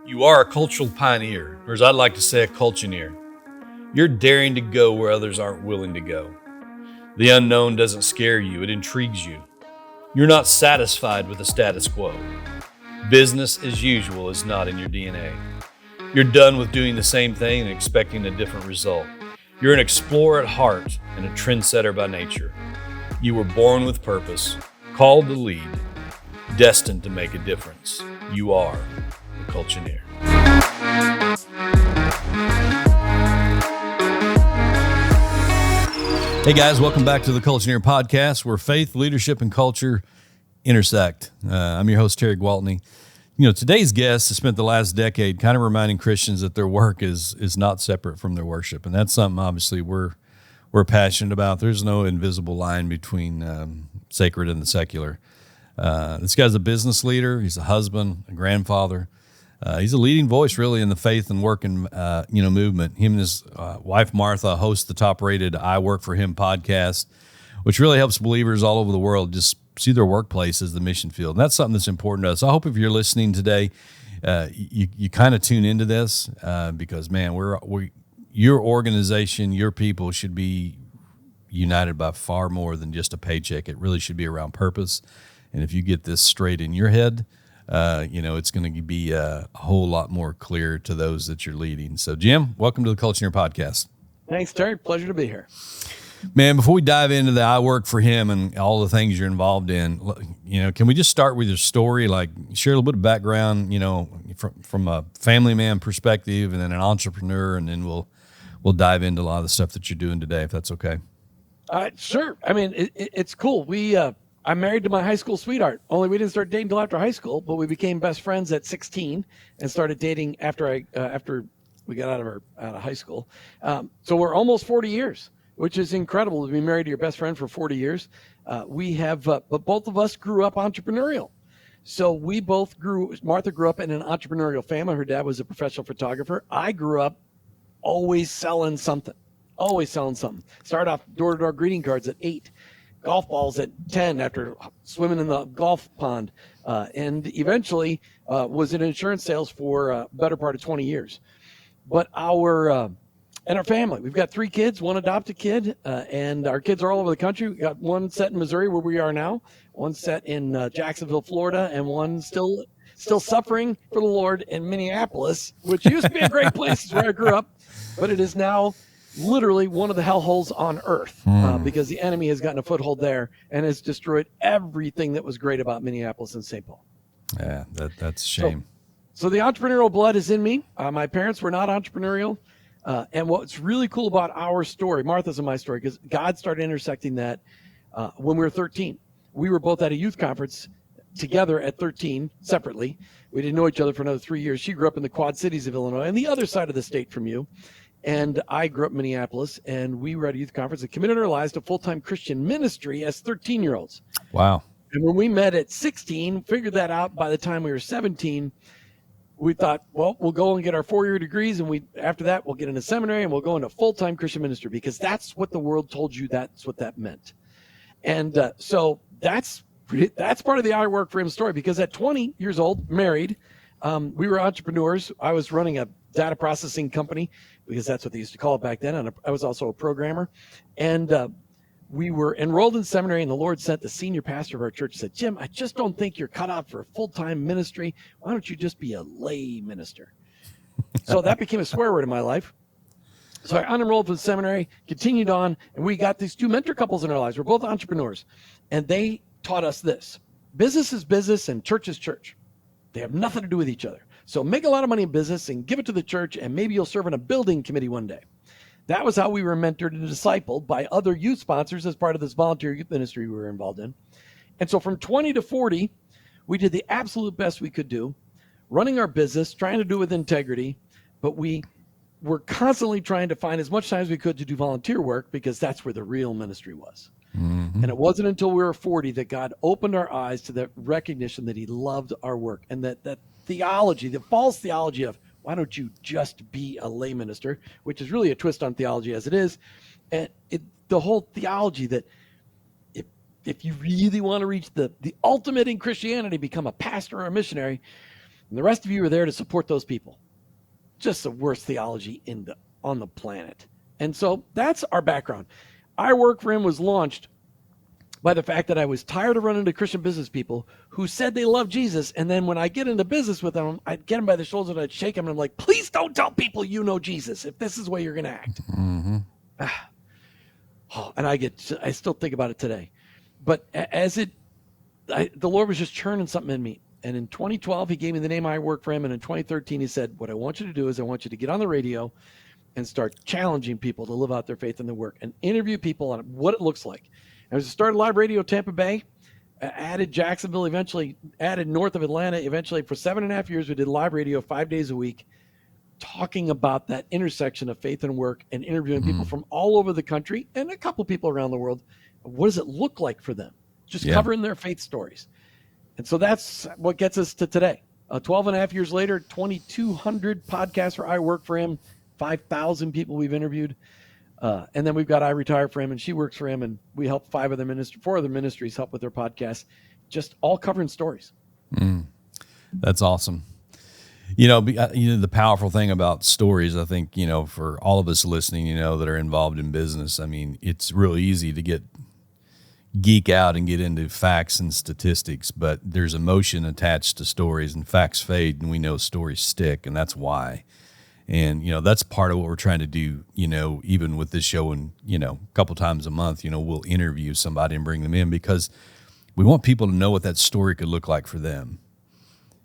You are a cultural pioneer, or as I'd like to say, a culture-neer. You're daring to go where others aren't willing to go. The unknown doesn't scare you, it intrigues you. You're not satisfied with the status quo. Business as usual is not in your DNA. You're done with doing the same thing and expecting a different result. You're an explorer at heart and a trendsetter by nature. You were born with purpose, called to lead, destined to make a difference. You are a culture-neer. Hey guys, welcome back to the Culture-neer podcast, where faith, leadership, and culture intersect. I'm your host, Terry Gwaltney. Today's guest has spent the last decade kind of reminding Christians that their work is not separate from their worship, and that's something obviously we're passionate about. There's no invisible line between sacred and the secular. This guy's a business leader. He's a husband, a grandfather. He's a leading voice, really, in the faith and working, movement. Him and his wife, Martha, host the top-rated I Work For Him podcast, which really helps believers all over the world just see their workplace as the mission field. And that's something that's important to us. I hope if you're listening today, you kind of tune into this because, man, your organization, your people should be united by far more than just a paycheck. It really should be around purpose. And if you get this straight in your head, it's going to be a whole lot more clear to those that you're leading. So, Jim, welcome to the Culture-neer podcast. Thanks, Terry. Pleasure to be here. Man, before we dive into the I Work For Him and all the things you're involved in, can we just start with your story? Like, share a little bit of background, from a family man perspective, and then an entrepreneur, and then we'll dive into a lot of the stuff that you're doing today, if that's okay. Sure. I mean, it's cool. I'm married to my high school sweetheart. Only we didn't start dating until after high school, but we became best friends at 16 and started dating after we got out of high school. So we're almost 40 years, which is incredible to be married to your best friend for 40 years. But both of us grew up entrepreneurial. So Martha grew up in an entrepreneurial family. Her dad was a professional photographer. I grew up always selling something. Started off door-to-door greeting cards at 8. Golf balls at 10 after swimming in the golf pond, and eventually was in insurance sales for a better part of 20 years. But our family, we've got 3 kids, 1 adopted kid, and our kids are all over the country. We got 1 set in Missouri where we are now, 1 set in Jacksonville, Florida, and 1 still suffering for the Lord in Minneapolis, which used to be a great place. It's where I grew up, but it is now literally one of the hellholes on earth because the enemy has gotten a foothold there and has destroyed everything that was great about Minneapolis and St. Paul. Yeah, that's a shame. So the entrepreneurial blood is in me. My parents were not entrepreneurial. And what's really cool about our story, Martha's and my story, because God started intersecting that when we were 13. We were both at a youth conference together at 13 separately. We didn't know each other for another 3 years. She grew up in the Quad Cities of Illinois on the other side of the state from you. And I grew up in Minneapolis, and we were at a youth conference and committed our lives to full-time Christian ministry as 13-year-olds. Wow. And when we met at 16, figured that out by the time we were 17, we thought, well, we'll go and get our 4-year degrees, and after that, we'll get into seminary, and we'll go into full-time Christian ministry, because that's what the world told you that's what that meant. And so that's part of the I Work For Him story, because at 20 years old, married, we were entrepreneurs. I was running a data processing company, because that's what they used to call it back then. And I was also a programmer. And we were enrolled in seminary, and the Lord sent the senior pastor of our church and said, Jim, I just don't think you're cut out for a full-time ministry. Why don't you just be a lay minister? So that became a swear word in my life. So I unenrolled from seminary, continued on, and we got these 2 mentor couples in our lives. We're both entrepreneurs. And they taught us this: business is business and church is church. They have nothing to do with each other. So make a lot of money in business and give it to the church, and maybe you'll serve in a building committee one day. That was how we were mentored and discipled by other youth sponsors as part of this volunteer youth ministry we were involved in. And so from 20 to 40, we did the absolute best we could do, running our business, trying to do it with integrity, but we were constantly trying to find as much time as we could to do volunteer work, because that's where the real ministry was. Mm-hmm. And it wasn't until we were 40 that God opened our eyes to the recognition that He loved our work, and that theology, the false theology of, why don't you just be a lay minister, which is really a twist on theology as it is. And the whole theology that if you really want to reach the ultimate in Christianity, become a pastor or a missionary, And the rest of you are there to support those people. Just the worst theology on the planet. And so that's our background. I Work for Him was launched by the fact that I was tired of running into Christian business people who said they love Jesus. And then when I get into business with them, I'd get them by the shoulders and I'd shake them. And I'm like, please don't tell people you know Jesus if this is the way you're going to act. Mm-hmm. And I still think about it today. But the Lord was just churning something in me. And in 2012, he gave me the name I Work for Him. And in 2013, he said, what I want you to do is I want you to get on the radio and start challenging people to live out their faith in the work and interview people on what it looks like. I started live radio Tampa Bay, added Jacksonville, eventually added north of Atlanta. Eventually, for 7.5 years, we did live radio 5 days a week, talking about that intersection of faith and work and interviewing people from all over the country and a couple people around the world. What does it look like for them? Just covering their faith stories. And so that's what gets us to today. 12.5 years later, 2,200 podcasts for I Work for Him, 5,000 people we've interviewed. And then we've got I Retire for Him and She Works for Him. And we help 4 other ministries help with their podcasts, just all covering stories. That's awesome. The powerful thing about stories, I think, for all of us listening, that are involved in business, I mean, it's real easy to geek out and get into facts and statistics, but there's emotion attached to stories, and facts fade, and we know stories stick, and that's why. And, that's part of what we're trying to do, even with this show, and, a couple times a month, we'll interview somebody and bring them in because we want people to know what that story could look like for them.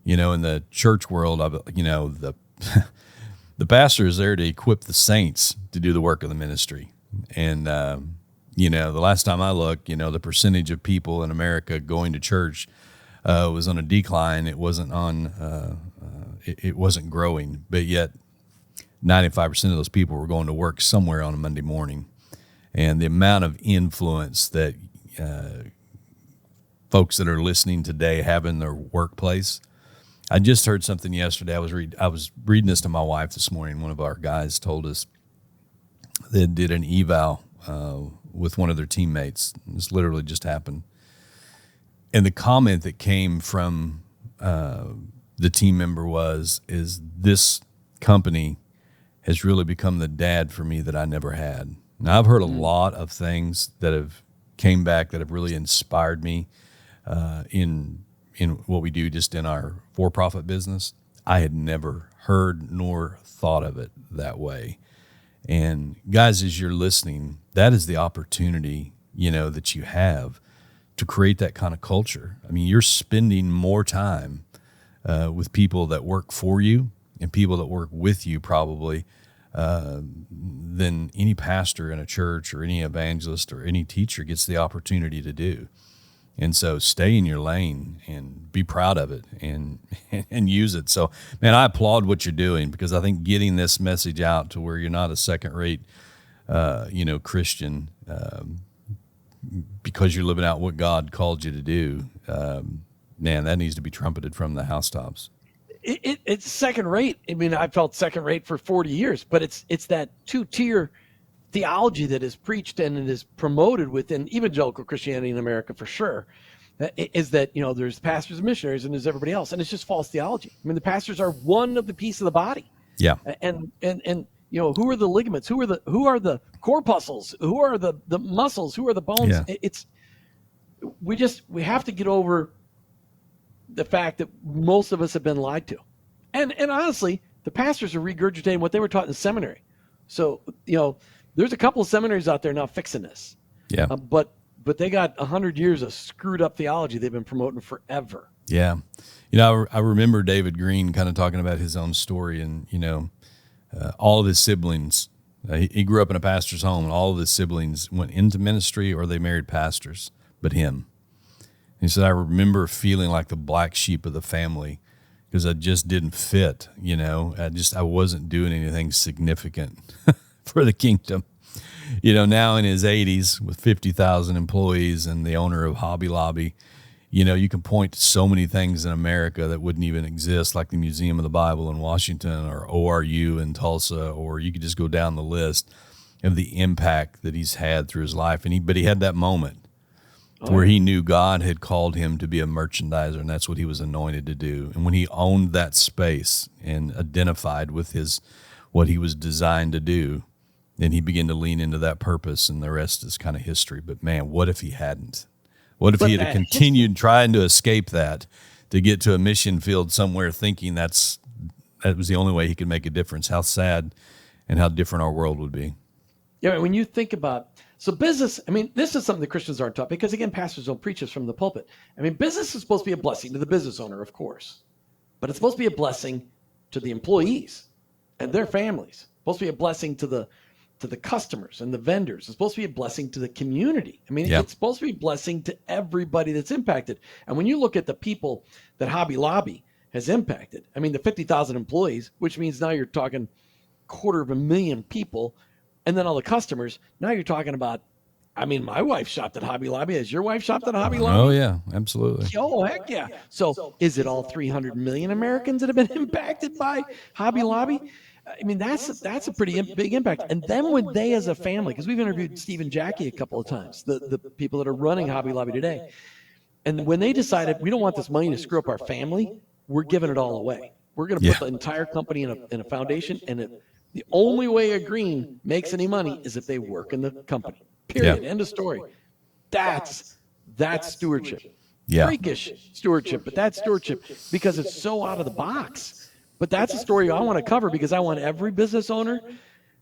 In the church world, the pastor is there to equip the saints to do the work of the ministry. And, the last time I looked, the percentage of people in America going to church was on a decline. It wasn't it wasn't growing, but yet 95% of those people were going to work somewhere on a Monday morning. And the amount of influence that folks that are listening today have in their workplace. I just heard something yesterday. I was reading this to my wife this morning. One of our guys told us they did an eval with one of their teammates. This literally just happened. And the comment that came from the team member is this company has really become the dad for me that I never had. Now, I've heard a lot of things that have came back that have really inspired me in what we do just in our for-profit business. I had never heard nor thought of it that way. And guys, as you're listening, that is the opportunity, that you have to create that kind of culture. I mean, you're spending more time with people that work for you and people that work with you probably than any pastor in a church or any evangelist or any teacher gets the opportunity to do. And so stay in your lane and be proud of it and use it. So, man, I applaud what you're doing because I think getting this message out to where you're not a second-rate, Christian because you're living out what God called you to do, man, that needs to be trumpeted from the housetops. It's second-rate. I mean, I felt second-rate for 40 years, but it's that two-tier theology that is preached and it is promoted within evangelical Christianity in America for sure, is that, there's pastors and missionaries and there's everybody else. And it's just false theology. I mean, the pastors are one of the piece of the body. Yeah. And who are the ligaments? Who are the corpuscles? Who are the muscles? Who are the bones? Yeah. We have to get over the fact that most of us have been lied to. And honestly, the pastors are regurgitating what they were taught in seminary. So, there's a couple of seminaries out there now fixing this. Yeah. But they got 100 years of screwed up theology they've been promoting forever. Yeah. I remember David Green kind of talking about his own story and, all of his siblings, he grew up in a pastor's home and all of his siblings went into ministry or they married pastors, but him. He said, I remember feeling like the black sheep of the family because I just didn't fit, I wasn't doing anything significant for the kingdom. Now in his 80s with 50,000 employees and the owner of Hobby Lobby, you can point to so many things in America that wouldn't even exist, like the Museum of the Bible in Washington or ORU in Tulsa, or you could just go down the list of the impact that he's had through his life. But he had that moment where he knew God had called him to be a merchandiser, and that's what he was anointed to do. And when he owned that space and identified with what he was designed to do, then he began to lean into that purpose, and the rest is kind of history. But man, what if he hadn't? What if he had continued trying to escape that to get to a mission field somewhere, thinking that was the only way he could make a difference? How sad and how different our world would be. Yeah, when you think about, so business, I mean, this is something that Christians aren't taught, because again, pastors don't preach this from the pulpit. I mean, business is supposed to be a blessing to the business owner, of course, but it's supposed to be a blessing to the employees and their families. It's supposed to be a blessing to the customers and the vendors. It's supposed to be a blessing to the community. I mean, It's supposed to be a blessing to everybody that's impacted. And when you look at the people that Hobby Lobby has impacted, I mean, the 50,000 employees, which means now you're talking 250,000 people, and then all the customers, now you're talking about, I mean, my wife shopped at Hobby Lobby. Has your wife shopped at Hobby Lobby? Oh, yeah, absolutely. Oh, heck yeah. So is it all 300 million Americans that have been impacted by Hobby Lobby? I mean, that's a pretty big impact. And then when they as a family, because we've interviewed Steve and Jackie a couple of times, the people that are running Hobby Lobby today, and when they decided we don't want this money to screw up our family, we're giving it all away. We're going to put the entire company in a foundation, and the only way a green makes any money is if they work in the company. Period. End of story. That's stewardship. Yeah. Freakish stewardship, but that's stewardship because it's so out of the box. But that's a story I want to cover, because I want every business owner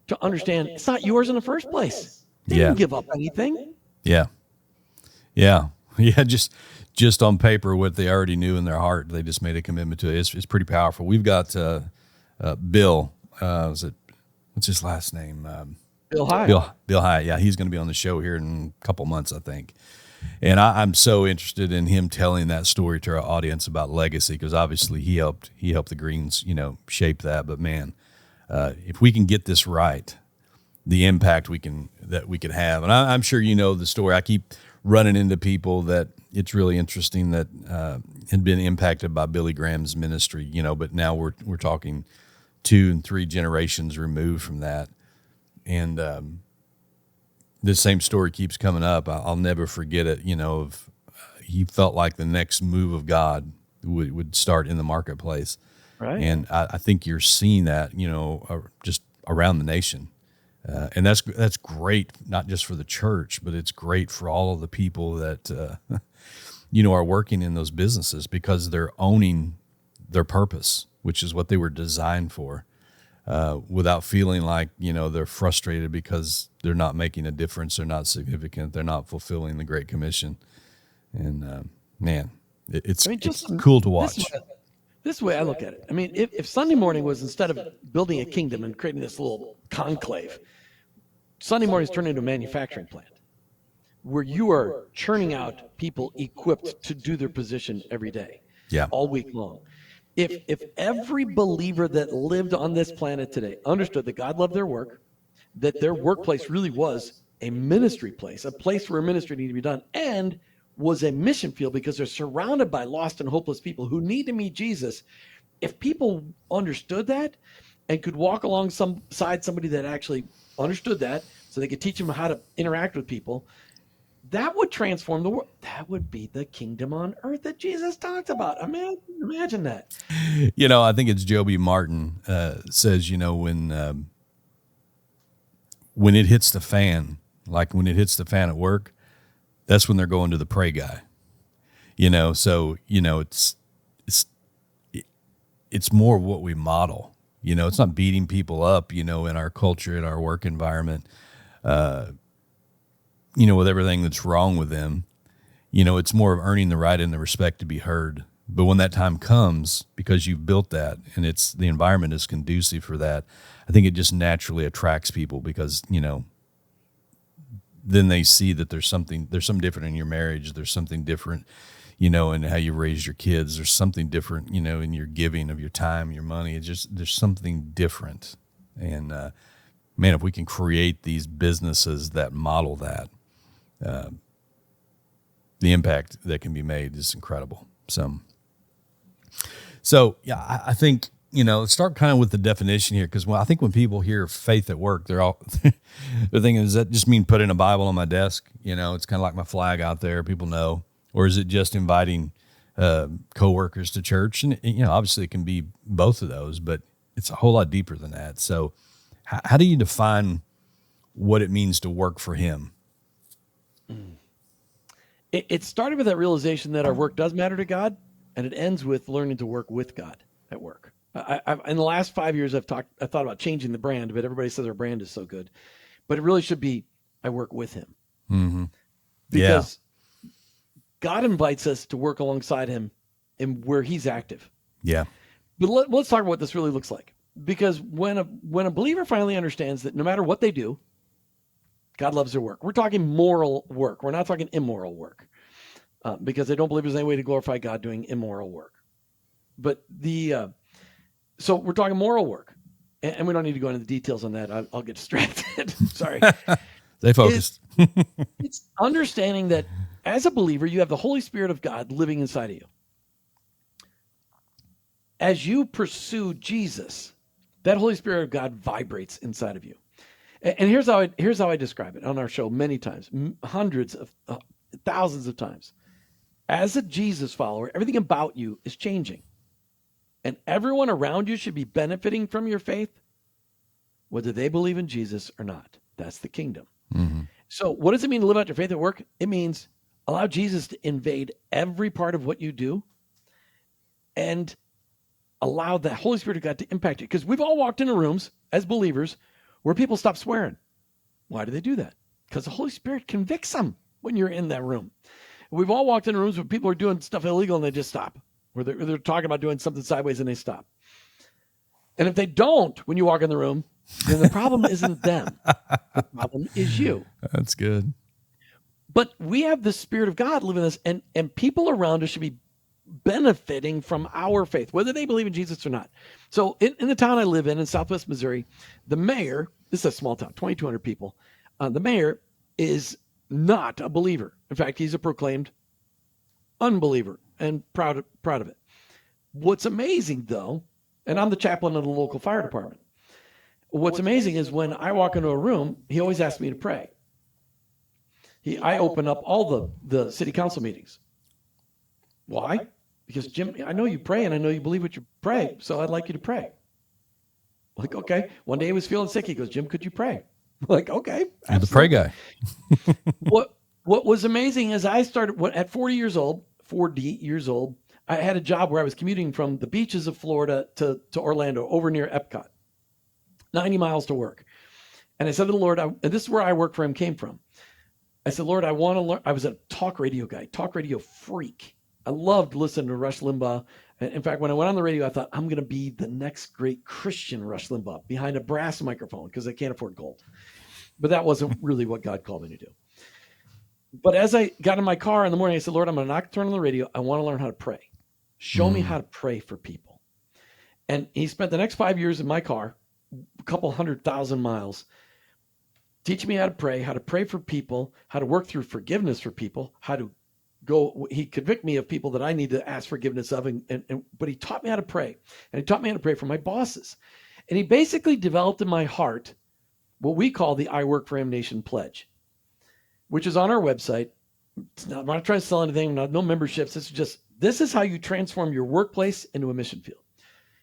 to understand it's not yours in the first place. They didn't give up anything. Yeah. Just on paper, what they already knew in their heart, they just made a commitment to it. It's pretty powerful. We've got Bill. What's his last name? Bill Hyatt. Bill Hyatt. Yeah, he's going to be on the show here in a couple months, I think. And I'm so interested in him telling that story to our audience about legacy, because obviously he helped the Greens, shape that. But man, if we can get this right, the impact we could have. And I'm sure you know the story. I keep running into people that it's really interesting that had been impacted by Billy Graham's ministry, but now we're talking 2 and 3 generations removed from that. And this same story keeps coming up. I'll never forget it. He felt like the next move of God would start in the marketplace. Right. And I think you're seeing that, just around the nation. And that's great, not just for the church, but it's great for all of the people that, are working in those businesses, because they're owning their purpose, which is what they were designed for. Without feeling like, they're frustrated because they're not making a difference, they're not significant, they're not fulfilling the Great Commission. And man, it's cool to watch. This way I look at it. I mean, if Sunday morning was, instead of building a kingdom and creating this little conclave, Sunday morning's turned into a manufacturing plant where you are churning out people equipped to do their position every day, all week long. If every believer that lived on this planet today understood that God loved their work, that their workplace really was a ministry place, a place where ministry needed to be done, and was a mission field because they're surrounded by lost and hopeless people who need to meet Jesus. If people understood that and could walk alongside somebody that actually understood that, so they could teach them how to interact with people, that would transform the world. That would be the kingdom on earth that Jesus talked about. Imagine that. I think it's Joby Martin says, when it hits the fan, like when it hits the fan at work, that's when they're going to the pray guy. So it's more of what we model. It's not beating people up, in our culture, in our work environment. With everything that's wrong with them, it's more of earning the right and the respect to be heard. But when that time comes, because you've built that and the environment is conducive for that, I think it just naturally attracts people, because, then they see that there's something different in your marriage. There's something different, in how you raise your kids. There's something different, in your giving of your time, your money. It's just, there's something different. And, man, if we can create these businesses that model that, the impact that can be made is incredible. So yeah, I think let's start kind of with the definition here, because I think when people hear faith at work, they're thinking, does that just mean putting a Bible on my desk? It's kind of like my flag out there, people know, or is it just inviting coworkers to church? And obviously it can be both of those, but it's a whole lot deeper than that. So, how do you define what it means to work for Him? It started with that realization that our work does matter to God, and it ends with learning to work with God at work. I've in the last 5 years, I thought about changing the brand, but everybody says our brand is so good. But it really should be, I work with Him. Mm-hmm. Because God invites us to work alongside Him and where He's active. Yeah. But let's talk about what this really looks like. Because when a believer finally understands that no matter what they do, God loves their work. We're talking moral work. We're not talking immoral work, because I don't believe there's any way to glorify God doing immoral work. But so we're talking moral work, and we don't need to go into the details on that. I'll get distracted. Sorry. Stay focused. It's understanding that as a believer, you have the Holy Spirit of God living inside of you. As you pursue Jesus, that Holy Spirit of God vibrates inside of you. And here's how I describe it on our show many times, hundreds of thousands of times. As a Jesus follower, everything about you is changing. And everyone around you should be benefiting from your faith, whether they believe in Jesus or not. That's the kingdom. Mm-hmm. So what does it mean to live out your faith at work? It means allow Jesus to invade every part of what you do and allow the Holy Spirit of God to impact you. Because we've all walked into rooms as believers where people stop swearing. Why do they do that? Because the Holy Spirit convicts them when you're in that room. We've all walked into rooms where people are doing stuff illegal and they just stop. Where they're talking about doing something sideways and they stop. And if they don't, when you walk in the room, then the problem isn't them. The problem is you. That's good. But we have the Spirit of God living in us, and people around us should be benefiting from our faith, whether they believe in Jesus or not. So in the town I live in Southwest Missouri, the mayor, this is a small town, 2,200 people. The mayor is not a believer. In fact, he's a proclaimed unbeliever and proud of it. What's amazing, though, and I'm the chaplain of the local fire department. What's amazing is when I walk into a room, he always asks me to pray. I open up all the city council meetings. Why? Because, Jim, I know you pray and I know you believe what you pray, so I'd like you to pray. Like, okay. One day he was feeling sick. He goes, Jim, could you pray? Like, okay. You're the pray guy. What was amazing is I started at 40 years old, I had a job where I was commuting from the beaches of Florida to Orlando, over near Epcot, 90 miles to work. And I said to the Lord, and this is where I work for Him came from. I said, Lord, I want to learn. I was a talk radio guy, talk radio freak. I loved listening to Rush Limbaugh. In fact, when I went on the radio, I thought, I'm going to be the next great Christian Rush Limbaugh behind a brass microphone because I can't afford gold. But that wasn't really what God called me to do. But as I got in my car in the morning, I said, Lord, I'm going to not turn on the radio. I want to learn how to pray. Show me how to pray for people. And He spent the next 5 years in my car, a couple 100,000 miles, teaching me how to pray for people, how to work through forgiveness for people, how to go. He convicted me of people that I need to ask forgiveness of. But He taught me how to pray. And He taught me how to pray for my bosses. And He basically developed in my heart what we call the I Work for Him Nation Pledge, which is on our website. I'm not trying to sell anything, no memberships. This is how you transform your workplace into a mission field.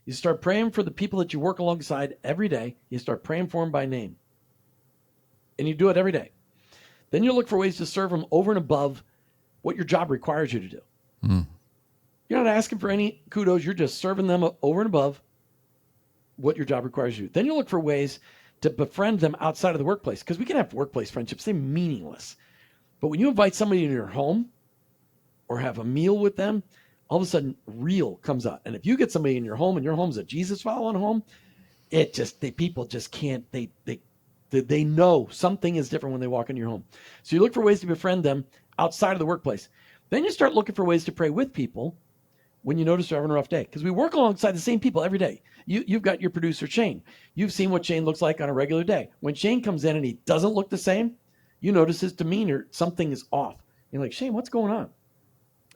You start praying for the people that you work alongside every day. You start praying for them by name. And you do it every day. Then you look for ways to serve them over and above what your job requires you to do. You're not asking for any kudos. You're just serving them over and above what your job requires you to do. Then you look for ways to befriend them outside of the workplace, because we can have workplace friendships. They're meaningless. But when you invite somebody into your home or have a meal with them, all of a sudden real comes out. And if you get somebody in your home and your home's a Jesus following home, people just can't, they know something is different when they walk in your home. So you look for ways to befriend them outside of the workplace. Then you start looking for ways to pray with people when you notice they're having a rough day, because we work alongside the same people every day. You've got your producer, Shane. You've seen what Shane looks like on a regular day. When Shane comes in and he doesn't look the same, you notice his demeanor, something is off. You're like, Shane, what's going on?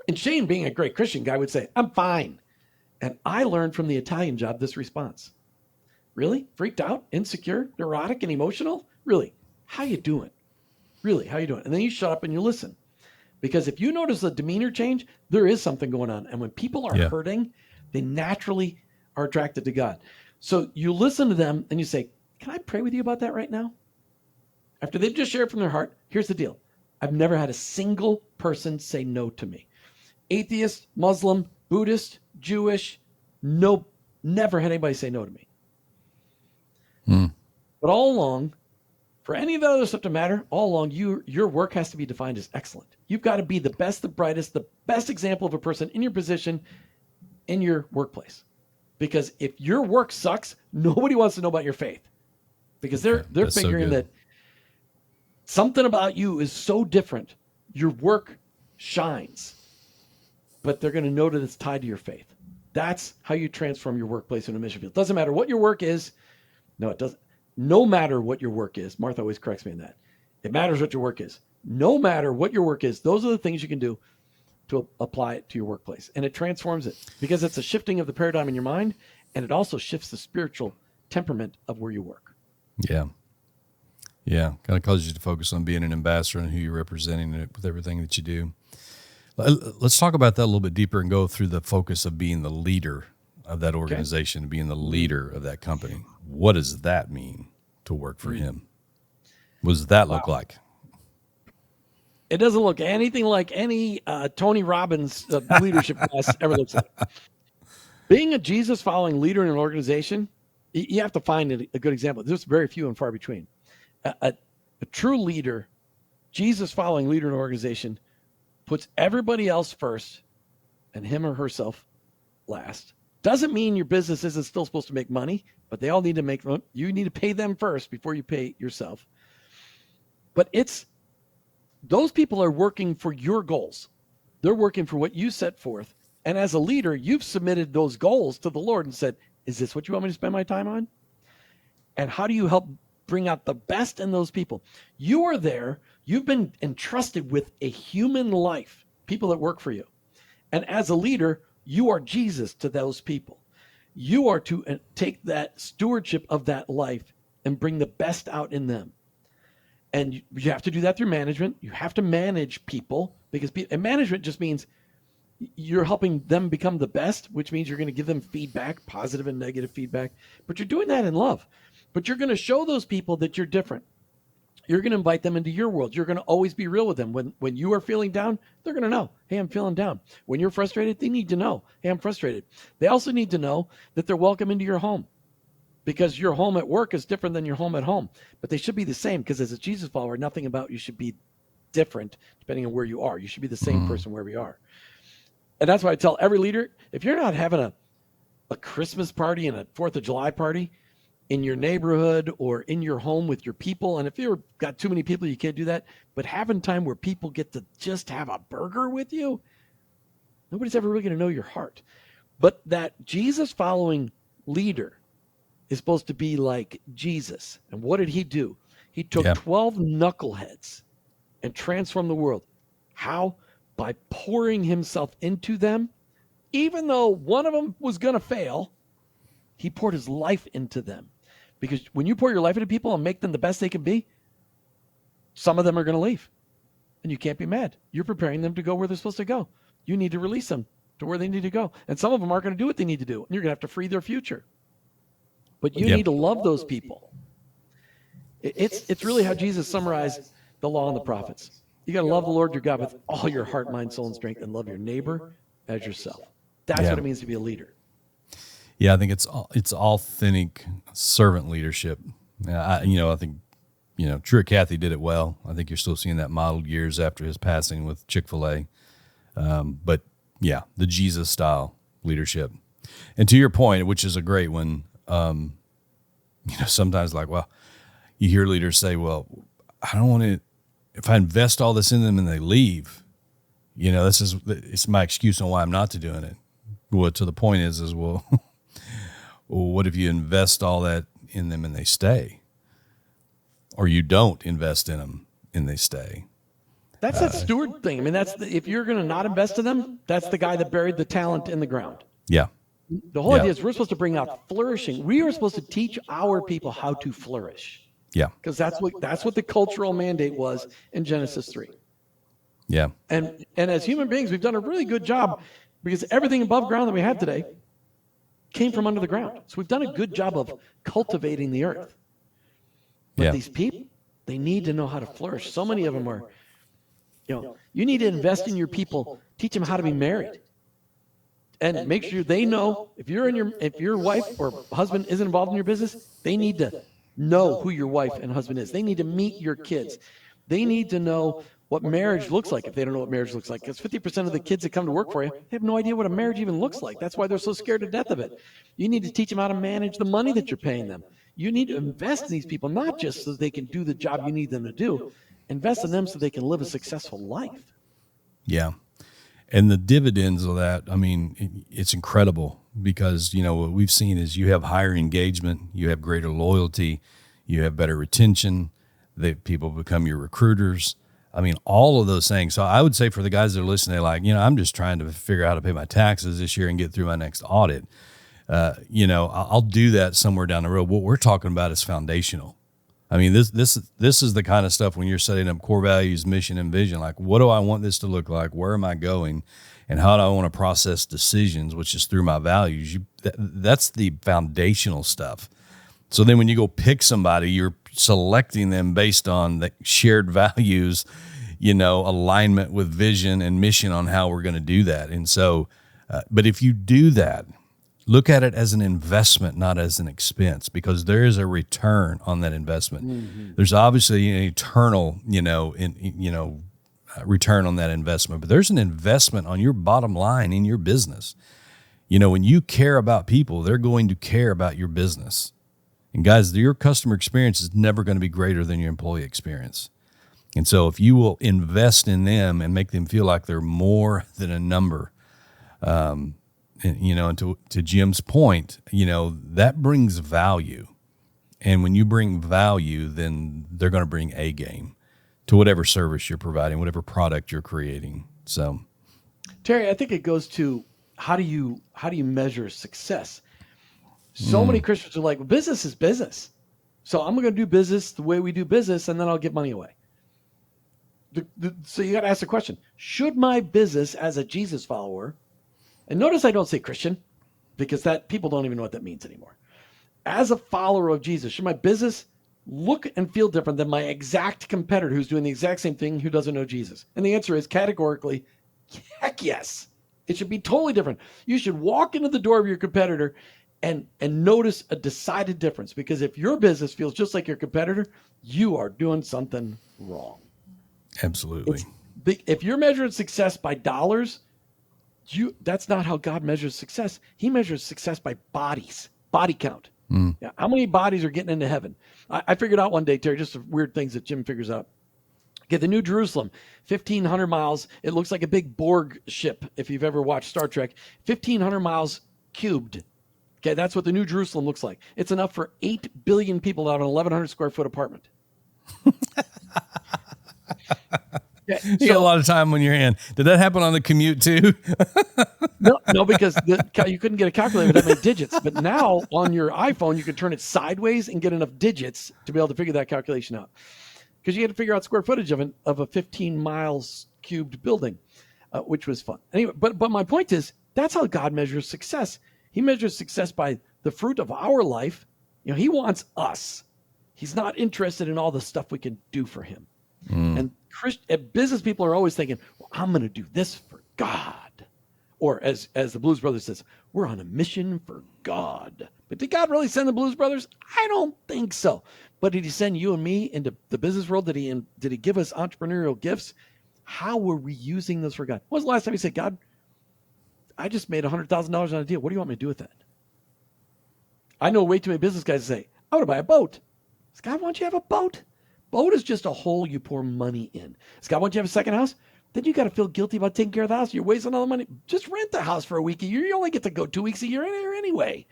And Shane, being a great Christian guy, would say, I'm fine. And I learned from the Italian job this response. Really? Freaked out, insecure, neurotic, and emotional? Really? How you doing? Really? How you doing? And then you shut up and you listen. Because if you notice a demeanor change, there is something going on. And when people are hurting, they naturally are attracted to God. So you listen to them and you say, can I pray with you about that right now? After they've just shared from their heart, here's the deal. I've never had a single person say no to me. Atheist, Muslim, Buddhist, Jewish, no, never had anybody say no to me. But all along, for any of that other stuff to matter, all along, your work has to be defined as excellent. You've got to be the best, the brightest, the best example of a person in your position, in your workplace. Because if your work sucks, nobody wants to know about your faith. Because they're figuring that something about you is so different. Your work shines, but they're going to know that it's tied to your faith. That's how you transform your workplace into a mission field. Doesn't matter what your work is. No, it doesn't. No matter what your work is. Martha always corrects me on that. It matters what your work is. No matter what your work is, those are the things you can do to apply it to your workplace. And it transforms it because it's a shifting of the paradigm in your mind, and it also shifts the spiritual temperament of where you work. Yeah. Yeah. Kind of causes you to focus on being an ambassador and who you're representing with everything that you do. Let's talk about that a little bit deeper and go through the focus of being the leader of that organization, being the leader of that company. What does that mean to work for him? What does that look like? It doesn't look anything like any Tony Robbins leadership class ever looks like. Being a Jesus-following leader in an organization, you have to find a good example. There's very few and far between. A true leader, Jesus-following leader in an organization, puts everybody else first and him or herself last. Doesn't mean your business isn't still supposed to make money, but they all need to make money. You need to pay them first before you pay yourself. But those people are working for your goals. They're working for what you set forth. And as a leader, you've submitted those goals to the Lord and said, is this what you want me to spend my time on? And how do you help bring out the best in those people? You are there. You've been entrusted with a human life, people that work for you. And as a leader, you are Jesus to those people. You are to take that stewardship of that life and bring the best out in them. And you have to do that through management. You have to manage people and management just means you're helping them become the best, which means you're going to give them feedback, positive and negative feedback, but you're doing that in love. But you're going to show those people that you're different. You're going to invite them into your world. You're going to always be real with them. When you are feeling down, they're going to know, hey, I'm feeling down. When you're frustrated, they need to know, hey, I'm frustrated. They also need to know that they're welcome into your home because your home at work is different than your home at home. But they should be the same because as a Jesus follower, nothing about you should be different depending on where you are. You should be the same person wherever you are. And that's why I tell every leader, if you're not having a Christmas party and a 4th of July party in your neighborhood or in your home with your people, and if you've got too many people, you can't do that, but having time where people get to just have a burger with you, nobody's ever really going to know your heart. But that Jesus-following leader is supposed to be like Jesus. And what did he do? He took 12 knuckleheads and transformed the world. How? By pouring himself into them. Even though one of them was going to fail, he poured his life into them. Because when you pour your life into people and make them the best they can be, some of them are going to leave. And you can't be mad. You're preparing them to go where they're supposed to go. You need to release them to where they need to go. And some of them aren't going to do what they need to do. And you're going to have to free their future. But you need to love those people. It's really how Jesus summarized the law and the prophets. You got to love the Lord your God with all your heart, mind, soul, and strength, and love your neighbor as yourself. That's what it means to be a leader. Yeah, I think it's authentic servant leadership. I think Truett Cathy did it well. I think you're still seeing that modeled years after his passing with Chick-fil-A. But yeah, the Jesus style leadership. And to your point, which is a great one, sometimes you hear leaders say, well, I don't want to, if I invest all this in them and they leave, it's my excuse on why I'm not doing it. Well, to the point is well, what if you invest all that in them and they stay? Or you don't invest in them and they stay? That's that steward thing. I mean, if you're going to not invest in them, that's the guy that buried the talent in the ground. Yeah. The whole idea is we're supposed to bring out flourishing. We are supposed to teach our people how to flourish. Yeah. Because that's what the cultural mandate was in Genesis 3. Yeah. And as human beings, we've done a really good job because everything above ground that we have today came from under the ground. So we've done a good job of cultivating the earth. But these people, they need to know how to flourish. So many of them are, you need to invest in your people, teach them how to be married. And make sure they know if your wife or husband isn't involved in your business, they need to know who your wife and husband is. They need to meet your kids. They need to know what marriage looks like if they don't know what marriage looks like. Because 50% of the kids that come to work for you, they have no idea what a marriage even looks like. That's why they're so scared to death of it. You need to teach them how to manage the money that you're paying them. You need to invest in these people, not just so they can do the job you need them to do. Invest in them so they can live a successful life. Yeah. And the dividends of that, I mean, it's incredible because, what we've seen is you have higher engagement, you have greater loyalty, you have better retention, that people become your recruiters. I mean, all of those things. So I would say for the guys that are listening, they're like, I'm just trying to figure out how to pay my taxes this year and get through my next audit. I'll do that somewhere down the road. What we're talking about is foundational. I mean, this is the kind of stuff when you're setting up core values, mission, and vision. Like, what do I want this to look like? Where am I going? And how do I want to process decisions, which is through my values? That's the foundational stuff. So then when you go pick somebody, you're selecting them based on the shared values, alignment with vision and mission on how we're going to do that. And so, but if you do that, look at it as an investment, not as an expense, because there is a return on that investment. Mm-hmm. There's obviously an eternal, return on that investment, but there's an investment on your bottom line in your business. When you care about people, they're going to care about your business. And guys, your customer experience is never going to be greater than your employee experience. And so if you will invest in them and make them feel like they're more than a number, and to Jim's point, that brings value. And when you bring value, then they're going to bring a game to whatever service you're providing, whatever product you're creating. So, Terry, I think it goes to how do you measure success? So many Christians are like, well, business is business. So I'm going to do business the way we do business, and then I'll give money away. So you got to ask the question, should my business as a Jesus follower, and notice I don't say Christian, because that people don't even know what that means anymore. As a follower of Jesus, should my business look and feel different than my exact competitor who's doing the exact same thing who doesn't know Jesus? And the answer is categorically, heck yes. It should be totally different. You should walk into the door of your competitor and notice a decided difference, because if your business feels just like your competitor, you are doing something wrong. Absolutely. If you're measuring success by dollars, that's not how God measures success. He measures success by bodies, body count. Yeah, how many bodies are getting into heaven? I figured out one day, Terry, just weird things that Jim figures out. Okay, the New Jerusalem, 1,500 miles. It looks like a big Borg ship, if you've ever watched Star Trek. 1,500 miles cubed. Okay, that's what the New Jerusalem looks like. It's enough for 8 billion people out of an 1,100 square foot apartment. You got a lot of time on your hand. Did that happen on the commute too? No, because you couldn't get a calculator with that many digits. But now on your iPhone, you can turn it sideways and get enough digits to be able to figure that calculation out. Because you had to figure out square footage of a 15 miles cubed building, which was fun. Anyway, but my point is, that's how God measures success. He measures success by the fruit of our life. He wants us. He's not interested in all the stuff we can do for him. And business people are always thinking, well, I'm going to do this for God. Or as the Blues Brothers says, we're on a mission for God. But did God really send the Blues Brothers? I don't think so. But did he send you and me into the business world? Did he give us entrepreneurial gifts? How were we using those for God? When was the last time you said, God, I just made $100,000 on a deal. What do you want me to do with that? I know way too many business guys say, I want to buy a boat. Does God want you to have a boat? Boat is just a hole you pour money in. Does God want you to have a second house? Then you got to feel guilty about taking care of the house. You're wasting all the money. Just rent the house for a week a year. You only get to go 2 weeks a year anyway.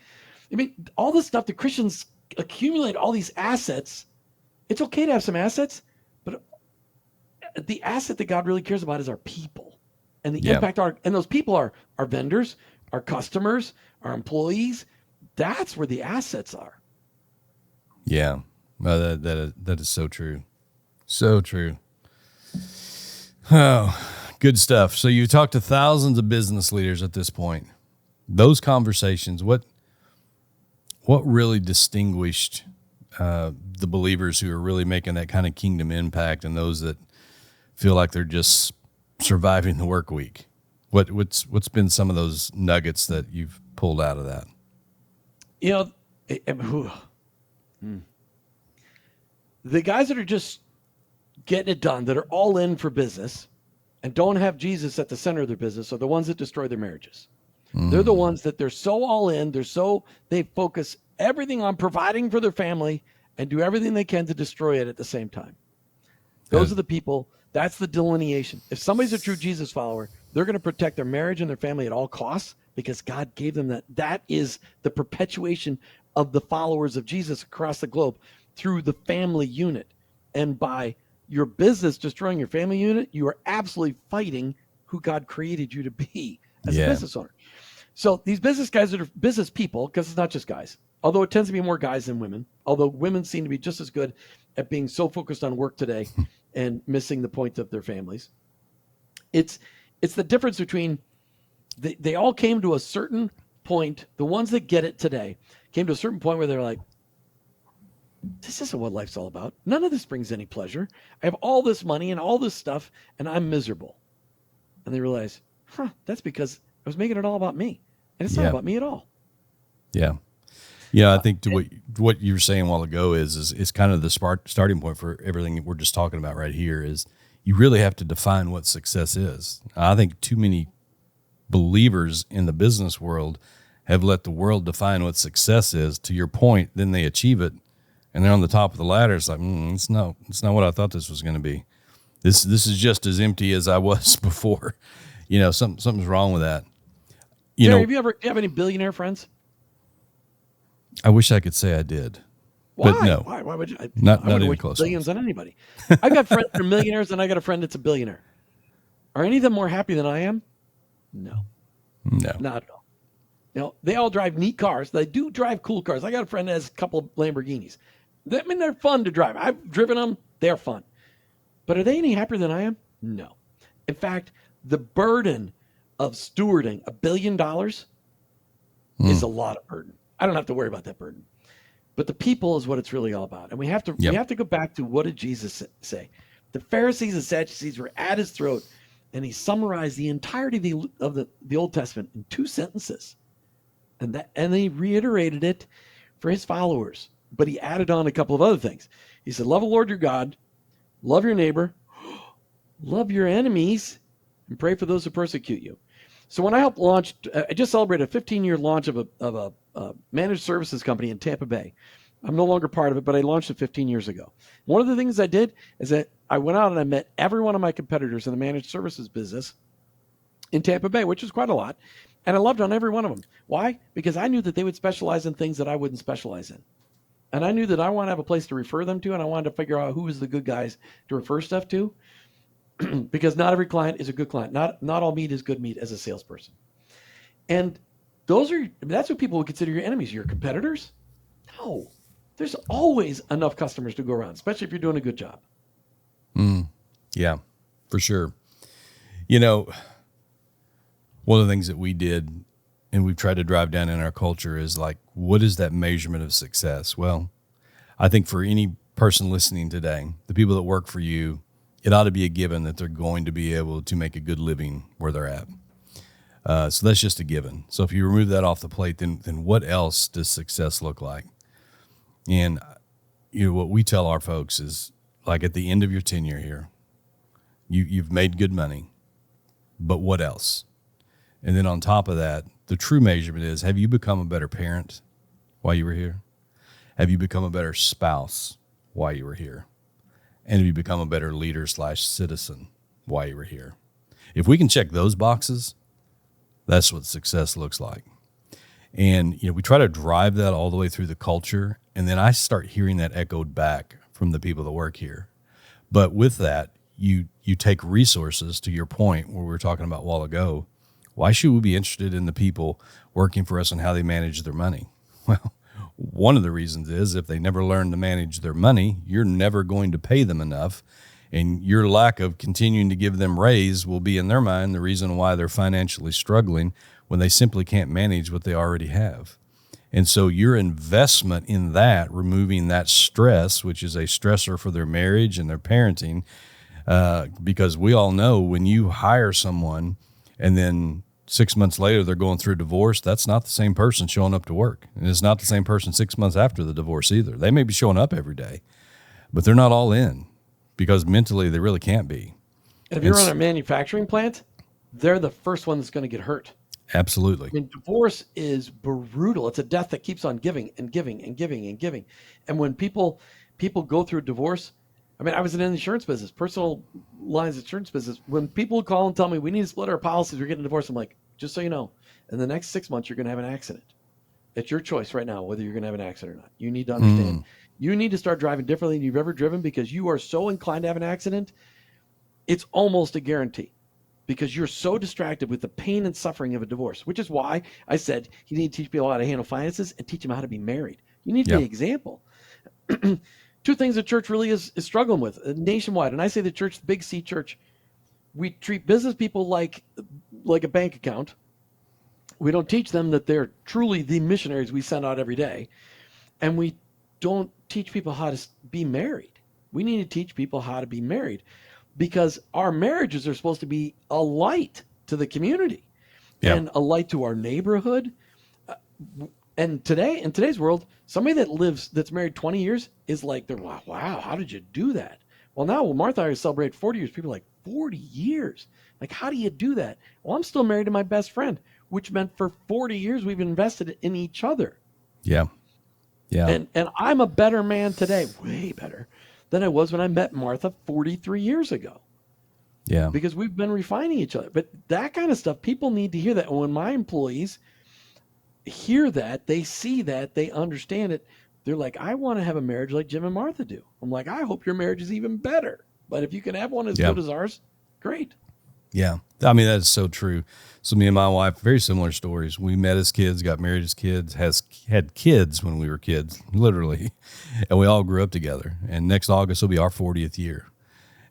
I mean, all this stuff, the Christians accumulate all these assets. It's okay to have some assets, but the asset that God really cares about is our people and the impact and those people are our vendors, our customers, our employees, that's where the assets are. Yeah. Well, that is so true. So true. Oh, good stuff. So you talked to thousands of business leaders at this point. Those conversations, what really distinguished the believers who are really making that kind of kingdom impact and those that feel like they're just surviving the work week? What's been some of those nuggets that you've pulled out of that? The guys that are just getting it done, that are all in for business and don't have Jesus at the center of their business, are the ones that destroy their marriages. They're the ones that they're so all in, they focus everything on providing for their family and do everything they can to destroy it at the same time. Those are the people, that's the delineation. If somebody's a true Jesus follower, they're going to protect their marriage and their family at all costs because God gave them that. That is the perpetuation of the followers of Jesus across the globe through the family unit. And by your business destroying your family unit, you are absolutely fighting who God created you to be as a business owner. So these business guys that are business people, because it's not just guys, although it tends to be more guys than women, although women seem to be just as good at being so focused on work today and missing the point of their families. It's the difference between, they all came to a certain point, the ones that get it today, came to a certain point where they're like, this isn't what life's all about. None of this brings any pleasure. I have all this money and all this stuff, and I'm miserable. And they realize, that's because I was making it all about me. And it's not about me at all. Yeah. Yeah, I think to what you were saying a while ago is kind of the starting point for everything that we're just talking about right here is you really have to define what success is. I think too many believers in the business world have let the world define what success is. To your point, then they achieve it, and they're on the top of the ladder. It's like, it's not what I thought this was going to be. This is just as empty as I was before. Something's wrong with that. Terry, do you have any billionaire friends? I wish I could say I did. Why? But no. Why would you? Not even close. Billions on anybody. I got friends that are millionaires, and I got a friend that's a billionaire. Are any of them more happy than I am? No. Not at all. They all drive neat cars. They do drive cool cars. I got a friend that has a couple of Lamborghinis. They're fun to drive. I've driven them. They're fun. But are they any happier than I am? No. In fact, the burden of stewarding $1 billion is a lot of burden. I don't have to worry about that burden. But the people is what it's really all about. And we have to go back to, what did Jesus say? The Pharisees and Sadducees were at his throat, and he summarized the entirety of the Old Testament in 2 sentences. And he reiterated it for his followers. But he added on a couple of other things. He said, love the Lord your God, love your neighbor, love your enemies, and pray for those who persecute you. So when I helped launch, I just celebrated a 15-year launch of a managed services company in Tampa Bay. I'm no longer part of it, but I launched it 15 years ago. One of the things I did is that I went out and I met every one of my competitors in the managed services business in Tampa Bay, which is quite a lot. And I loved on every one of them. Why? Because I knew that they would specialize in things that I wouldn't specialize in. And I knew that I wanted to have a place to refer them to, and I wanted to figure out who was the good guys to refer stuff to. Because not every client is a good client. Not all meat is good meat as a salesperson. And that's what people would consider your enemies. Your competitors? No. There's always enough customers to go around, especially if you're doing a good job. Yeah, for sure. One of the things that we did and we've tried to drive down in our culture is like, what is that measurement of success? Well, I think for any person listening today, the people that work for you, it ought to be a given that they're going to be able to make a good living where they're at. So that's just a given. So if you remove that off the plate, then what else does success look like? And what we tell our folks is, like, at the end of your tenure here, you've made good money, but what else? And then on top of that, the true measurement is, have you become a better parent while you were here? Have you become a better spouse while you were here? And have you become a better leader/citizen while you were here? If we can check those boxes, that's what success looks like. And, we try to drive that all the way through the culture. And then I start hearing that echoed back from the people that work here. But with that, you take resources, to your point where we were talking about a while ago, Why should we be interested in the people working for us and how they manage their money? Well, one of the reasons is if they never learn to manage their money, you're never going to pay them enough. And your lack of continuing to give them raise will be, in their mind, the reason why they're financially struggling when they simply can't manage what they already have. And so your investment in that, removing that stress, which is a stressor for their marriage and their parenting, because we all know when you hire someone and then 6 months later they're going through a divorce, that's not the same person showing up to work. And it's not the same person 6 months after the divorce either. They may be showing up every day, but they're not all in because mentally they really can't be. And if you're on a manufacturing plant, they're the first one that's going to get hurt. Absolutely. I mean, divorce is brutal. It's a death that keeps on giving and giving and giving and giving. And when people go through a divorce, I mean, I was in the insurance business, personal lines insurance business. When people call and tell me we need to split our policies, we're getting divorced, I'm like, just so you know, in the next 6 months, you're going to have an accident. It's your choice right now whether you're going to have an accident or not. You need to understand. You need to start driving differently than you've ever driven because you are so inclined to have an accident. It's almost a guarantee because you're so distracted with the pain and suffering of a divorce, which is why I said you need to teach people how to handle finances and teach them how to be married. You need to be an example. Two things the church really is struggling with nationwide. And I say the church, the Big C church, we treat business people like a bank account. We don't teach them that they're truly the missionaries we send out every day. And we don't teach people how to be married. We need to teach people how to be married because our marriages are supposed to be a light to the community and a light to our neighborhood. And today, in today's world, somebody that's married 20 years is like, wow, how did you do that? Well, now Martha and I celebrate 40 years. People are like, 40 years? Like, how do you do that? Well, I'm still married to my best friend, which meant for 40 years we've invested in each other. Yeah. And I'm a better man today, way better than I was when I met Martha 43 years ago. Yeah. Because we've been refining each other. But that kind of stuff, people need to hear that. And when my employees hear that, they see that, they understand it, they're like, I want to have a marriage like Jim and Martha do. I'm like, I hope your marriage is even better. But if you can have one as good as ours, great. Yeah. I mean, that is so true. So me and my wife, very similar stories. We met as kids, got married as kids, had kids when we were kids, literally. And we all grew up together. And next August will be our 40th year.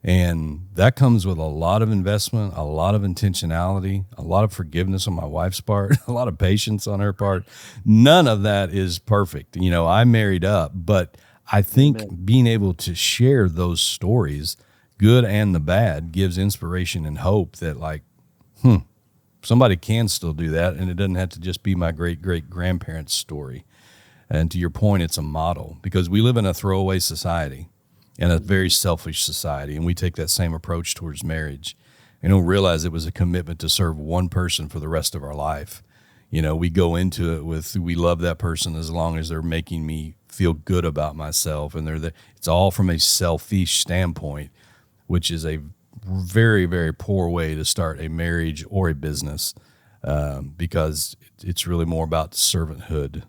And that comes with a lot of investment, a lot of intentionality, a lot of forgiveness on my wife's part, a lot of patience on her part. None of that is perfect. You know, I married up, but I think being able to share those stories, good and the bad, gives inspiration and hope that like, somebody can still do that. And it doesn't have to just be my great-great-grandparents' story. And to your point, it's a model because we live in a throwaway society and a very selfish society. And we take that same approach towards marriage and don't realize it was a commitment to serve one person for the rest of our life. You know, we go into it with, we love that person as long as they're making me feel good about myself. And it's all from a selfish standpoint, which is a very, very poor way to start a marriage or a business because it's really more about servanthood.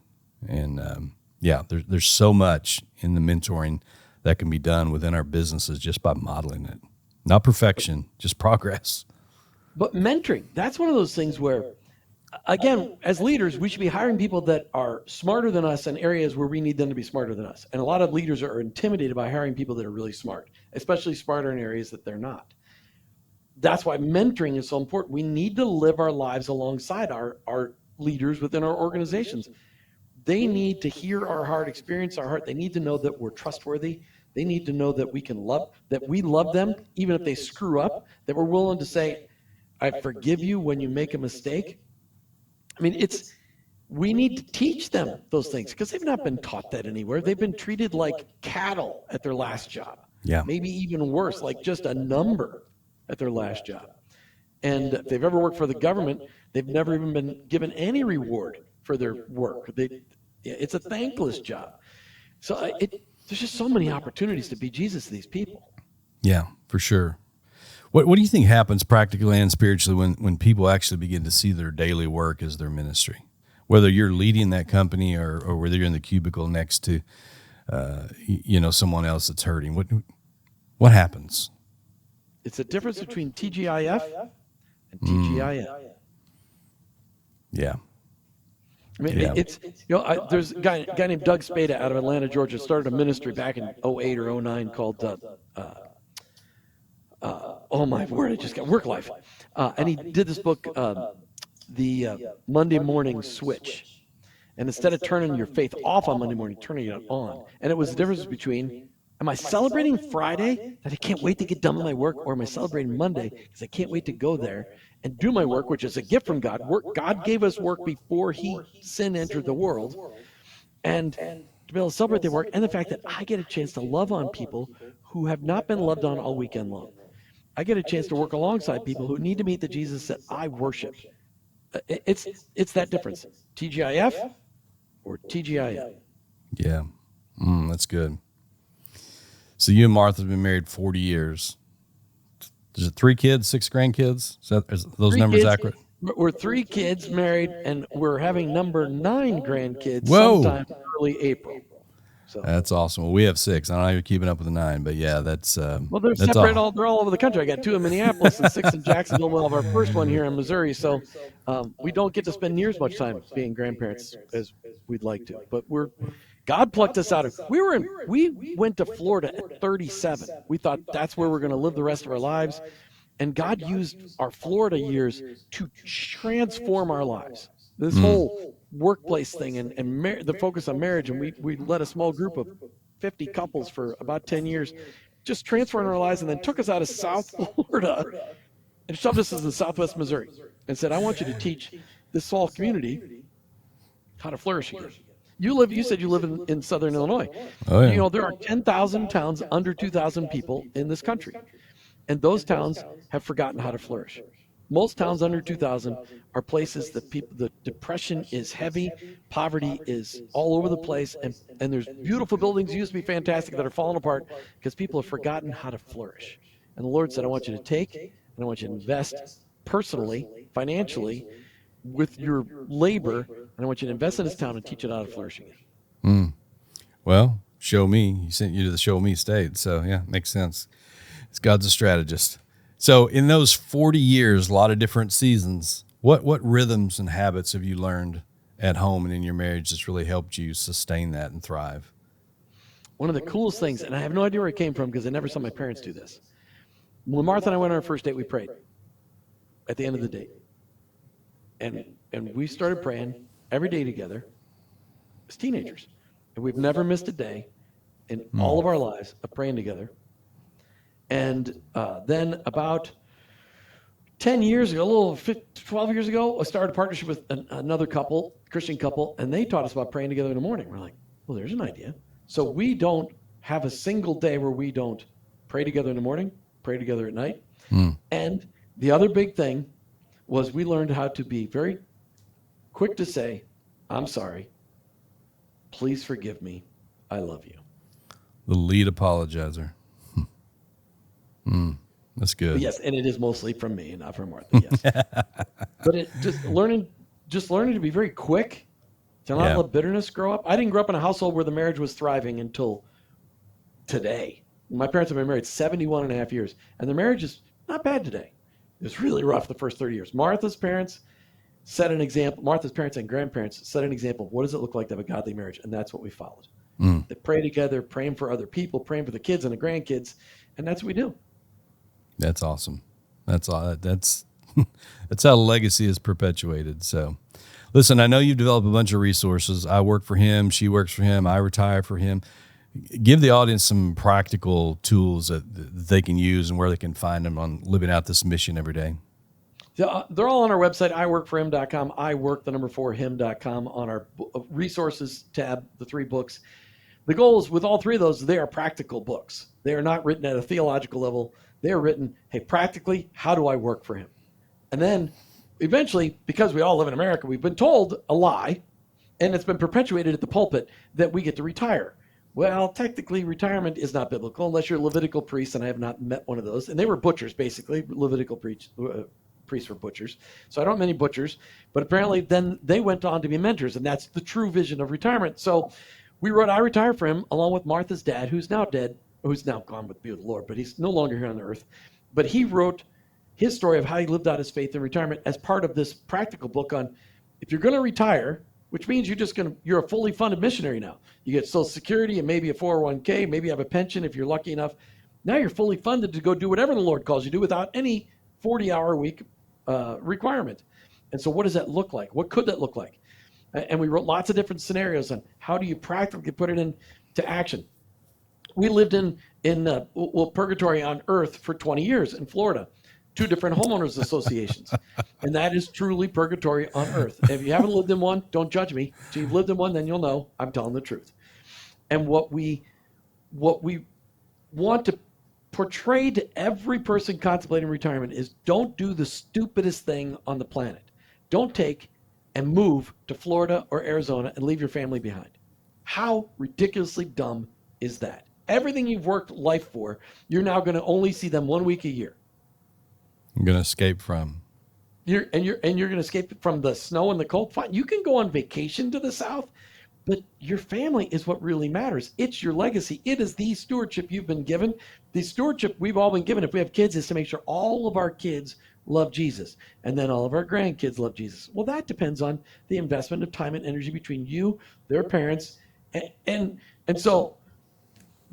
And there's so much in the mentoring that can be done within our businesses just by modeling it. Not perfection, just progress. But mentoring, that's one of those things where, again, as leaders, we should be hiring people that are smarter than us in areas where we need them to be smarter than us. And a lot of leaders are intimidated by hiring people that are really smart, especially smarter in areas that they're not. That's why mentoring is so important. We need to live our lives alongside our leaders within our organizations. They need to hear our heart, experience our heart. They need to know that we're trustworthy. They need to know that we love them, even if they screw up, that we're willing to say, I forgive you when you make a mistake. I mean, we need to teach them those things because they've not been taught that anywhere. They've been treated like cattle at their last job. Yeah. Maybe even worse, like just a number at their last job. And if they've ever worked for the government, they've never even been given any reward for their work. It's a thankless job. So there's just so many opportunities to be Jesus to these people. Yeah, for sure. What do you think happens practically and spiritually when people actually begin to see their daily work as their ministry? Whether you're leading that company or whether you're in the cubicle next to, someone else that's hurting, what happens? It's a difference between TGIF and TGIF. Yeah. I mean, Yeah. it's, there's a guy named Doug Spada out of Atlanta, Georgia, started a ministry back in '08 or '09 called, oh my word, I just got Work Life. And he did this book, the Monday Morning Switch. And instead of turning your faith off on Monday morning, turning it on. And it was the difference between, am I celebrating Friday that I can't wait to get done with my work, or am I celebrating Monday because I can't wait to go there and do my work, which is a gift from God. God gave us work before sin entered the world. And to be able to celebrate their work, and the fact that I get a chance to love on people who have not been loved on all weekend long. I get a chance to work alongside people who need to meet the Jesus that I worship. It's that difference. TGIF or TGIF. Yeah. That's good. So you and Martha have been married 40 years. Is it 3 kids, 6 grandkids? Is those 3 numbers kids. accurate? We're 3 kids married, and we're having number 9 grandkids Whoa. sometime early April. So That's awesome. Well, we have 6. I don't know if you're keeping up with the 9, but yeah, that's well, they're that's separate. all. They're all over the country. I got 2 in Minneapolis and 6 in Jacksonville. We'll have our first one here in Missouri. So we don't get to spend near as much time being grandparents as we'd like to. But God plucked us out of. We went to Florida at 37. We thought that's where we're going to live the rest of our lives, and God used our Florida years to transform our lives. This whole workplace thing and the focus on marriage, and we led a small group of 50 couples for about 10 years, just transformed our lives, and then took us out of South Florida and shoved us in Southwest Missouri and said, I want you to teach this small community how to flourish again. You said you live in Southern Illinois. Oh, yeah. There are 10,000 towns under 2,000 people in this country, and those towns have forgotten how to flourish. Most towns under 2,000 are places that the depression is heavy, poverty is all over the place, and there's beautiful buildings used to be fantastic that are falling apart because people have forgotten how to flourish. And the Lord said, I want you to take, and I want you to invest personally, financially, with your labor, and I want you to invest in this town and teach it how to flourish again. Well, show me. He sent you to the show me state. So yeah, makes sense. God's a strategist. So in those 40 years, a lot of different seasons, what rhythms and habits have you learned at home and in your marriage that's really helped you sustain that and thrive? One of the coolest things, and I have no idea where it came from because I never saw my parents do this. When Martha and I went on our first date, we prayed at the end of the date. And we started praying every day together as teenagers. And we've never missed a day in all of our lives of praying together. And then about 10 years ago, 12 years ago, I started a partnership with another couple, Christian couple, and they taught us about praying together in the morning. We're like, well, there's an idea. So we don't have a single day where we don't pray together in the morning, pray together at night. And the other big thing was we learned how to be very quick to say, I'm sorry, please forgive me, I love you. The lead apologizer. That's good. But yes, and it is mostly from me and not from Martha, yes. But it just learning to be very quick, to not let bitterness grow up. I didn't grow up in a household where the marriage was thriving until today. My parents have been married 71 and a half years, and their marriage is not bad today. It was really rough the first 30 years. Martha's parents set an example. Martha's parents and grandparents set an example of what does it look like to have a godly marriage, and that's what we followed. They pray together, praying for other people, praying for the kids and the grandkids, and that's what we do. That's awesome. That's how legacy is perpetuated. So, listen, I know you've developed a bunch of resources. I work for him. She works for him. I retire for him. Give the audience some practical tools that they can use and where they can find them on living out this mission every day. They're all on our website, iworkforhim.com, iwork4him.com, on our resources tab, the 3 books. The goal is with all 3 of those, they are practical books. They are not written at a theological level. They are written, hey, practically, how do I work for him? And then eventually, because we all live in America, we've been told a lie, and it's been perpetuated at the pulpit that we get to retire. Well, technically, retirement is not biblical unless you're a Levitical priest, and I have not met one of those. And they were butchers, basically. Levitical priests were butchers. So I don't know many butchers, but apparently then they went on to be mentors, and that's the true vision of retirement. So we wrote I Retire for Him along with Martha's dad, who's now dead, who's now gone with be with the Lord, but he's no longer here on the earth. But he wrote his story of how he lived out his faith in retirement as part of this practical book on If you're going to retire, which means you're a fully funded missionary now. You get Social Security and maybe a 401k, maybe you have a pension if you're lucky enough. Now you're fully funded to go do whatever the Lord calls you to do without any 40-hour week requirement. And so what does that look like? What could that look like? And we wrote lots of different scenarios on how do you practically put it into action. We lived in purgatory on earth for 20 years in Florida, 2 different homeowners associations. And that is truly purgatory on earth. If you haven't lived in one, don't judge me. If you've lived in one, then you'll know I'm telling the truth. And what we want to portray to every person contemplating retirement is don't do the stupidest thing on the planet. Don't take and move to Florida or Arizona and leave your family behind. How ridiculously dumb is that? Everything you've worked life for, you're now going to only see them 1 week a year. I'm going to escape from. You're going to escape from the snow and the cold. Fine, you can go on vacation to the South, but your family is what really matters. It's your legacy. It is the stewardship you've been given. The stewardship we've all been given, if we have kids, is to make sure all of our kids love Jesus, and then all of our grandkids love Jesus. Well, that depends on the investment of time and energy between you, their parents, and so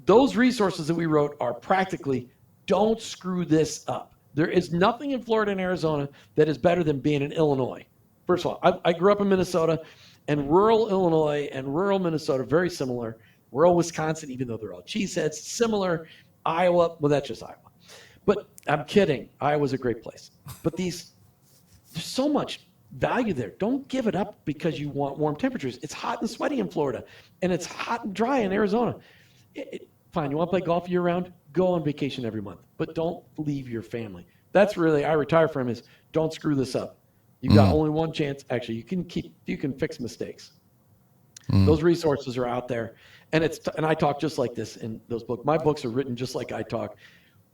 those resources that we wrote are practically, don't screw this up. There is nothing in Florida and Arizona that is better than being in Illinois. First of all, I grew up in Minnesota, and rural Illinois and rural Minnesota, very similar. Rural Wisconsin, even though they're all cheeseheads, similar. Iowa, well, that's just Iowa. But I'm kidding. Iowa's a great place. But there's so much value there. Don't give it up because you want warm temperatures. It's hot and sweaty in Florida, and it's hot and dry in Arizona. Fine, you want to play golf year round? Go on vacation every month, but don't leave your family. That's really, I retire from is don't screw this up. You've got only one chance. Actually, you can fix mistakes. Those resources are out there, and I talk just like this in those books. My books are written just like I talk,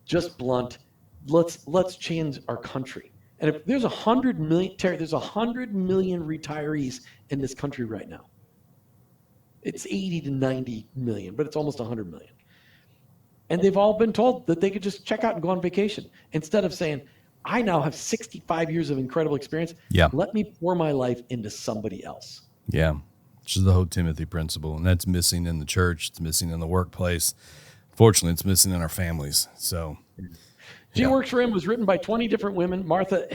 just blunt. Let's change our country. And if there's 100 million, Terry, there's 100 million retirees in this country right now. It's 80 to 90 million, but it's almost 100 million. And they've all been told that they could just check out and go on vacation instead of saying, I now have 65 years of incredible experience. Yeah. Let me pour my life into somebody else. Yeah. Which is the whole Timothy principle. And that's missing in the church. It's missing in the workplace. Fortunately, it's missing in our families. So, She Works for Him was written by 20 different women. Martha